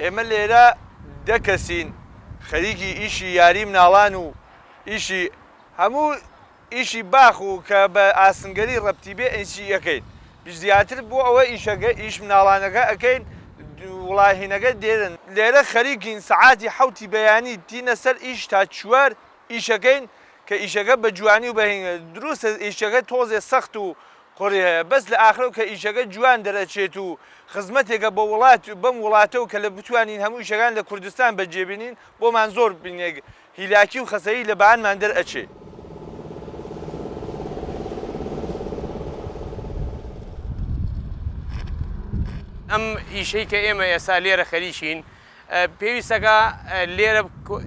ئێمە لێرە دەکەسین خەریکی ئیشی یاری مناڵان و ئیشی هەموو ئیشی باخ و کە بە ئاسنگەری ڕەبتی بێ ئەنسی ئەەکەین زیاتر بۆ ئەوە ئیش مناڵانەکە ئەەکەین وڵاهینەکە دێرن لێرە خەریکین سەعاتی حوتی بەیانی تینە سەر ئیش تا چوار ئیشەکەین کە ئیشەکە بە جوانی و بەهێنگە دروستە ئیشەکە تۆزێ سەخت و قڕی هەیە بەس لە ئاخرەوە کە ئیشەکە جوان دەرەچێت و خزمەتێکە بە وڵات بەم وڵاتەوە کە لە بتوانین هەموو ئیشەکان لە کوردستان بەجێبینین بۆمان زۆر بینێک هیلاکی و خەسەری لە بەهانمان دەرئەچێ. ئەم ئیشەی کە ئێمە ئێستا لێرە خەریکین پێویستەکە لێرە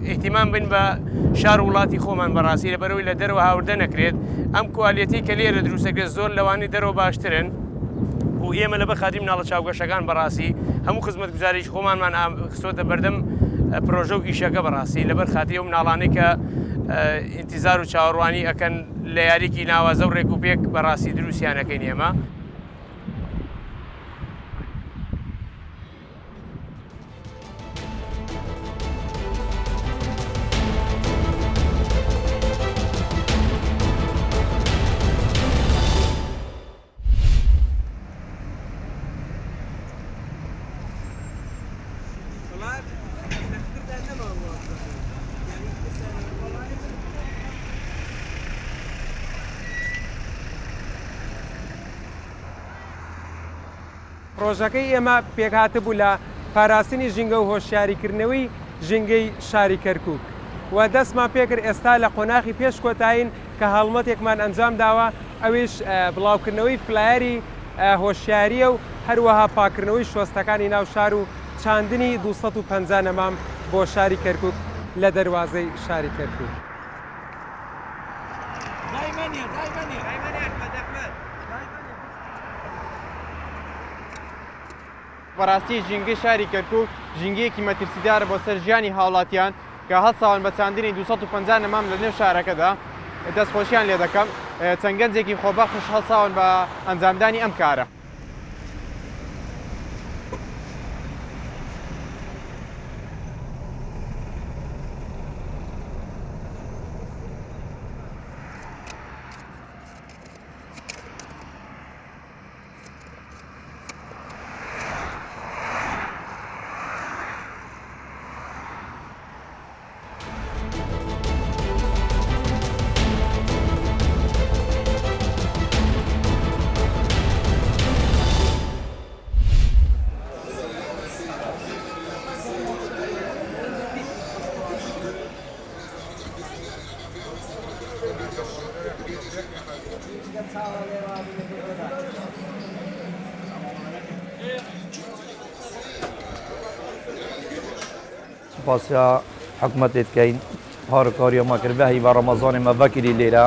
ئیحتیمام بن بە شار وڵاتی خۆمان بەڕاستی لەبەرەوەی لە دەرەوە هاوردە نەکرێت ئەم کوالیەتی کە لێرە دروستەکرێت زۆر لەوانی دەرەوە باشترن و ئێمە لەبەر خاتی مناڵە چاوگەشەکان بەڕاستی هەموو خزمەت گوزاریش خۆمانمان خستۆتە بەردەم پرۆژە و ئیشەکە بەڕاستی لەبەر خاتی ئەو مناڵانەی کە ئینتیزار و چاوەڕوانی ئەکەن لە یاریکی ناوازە و ڕێک و پێک بەڕاستی دروستیانەکەین ئێمە. ڕۆژەکەی ئێمە پێکهاتبوو لە پاراستنی ژینگە و هۆشیاریکردنەوەی ژینگەی شاری کەرکووک و دەستمان پێکرد ئێستا لە قۆناغی پێش کۆتایین کە هەڵمەتێکمان ئەنجام داوە ئەویش بڵاوکردنەوەی فلایەری هۆشیاریە و هەروەها پاکردنەوەی شۆستەکانی ناو شار و چاندنی 250 نەمام بۆ شاری کەرکووک لە دەروازەی شاری کەرکووک. بەڕاستی ژینگەی شاری کەرکووک ژینگەیەکی مەترسیدارە بۆ سەر ژیانی هاوڵاتیان کە هەڵساون بە چاندنی 250 نەمام لە نێو شارەکەدا دەستخۆشیان لێ دەکەم چەند گەنجێکی خۆبەخش هەڵساون بە ئەنجامدانی ئەم کارە. سپاسیا حکومتت کەین هاوکاریە ماکردبەهی بە ڕەمەزانی مەڤەکری لێرە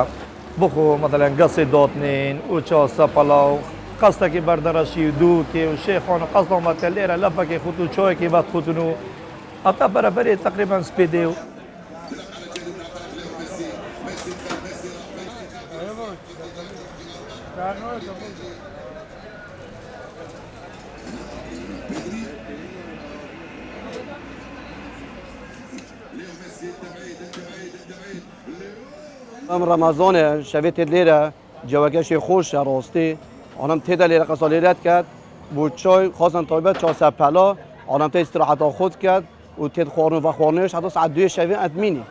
بخۆ مەتەلەن گەسی دۆتنین و چاسە پەڵاو قەستێکی بەردەڕەشی و دووکێ و شێخۆن و قەستڵمەکە لێرە لەفەکی خوت و چۆیەکی بەد خوتن و ئەتا بەرەبەرێ تقریبان سپێدێ و ئەم ڕەمەزانە شەوێتێت لێرە جەوەکەشی خۆشە ڕۆستی ئەڵام تێدا لێرە قەسەڵێرەت کرد بۆ چای خواستن تایبەت چاسە پەلا ئەڵام تێ استراحەتا خۆت کرد و تێت خواردن و خواردنش حتا ساعت 2 شەوێ ئەتمینی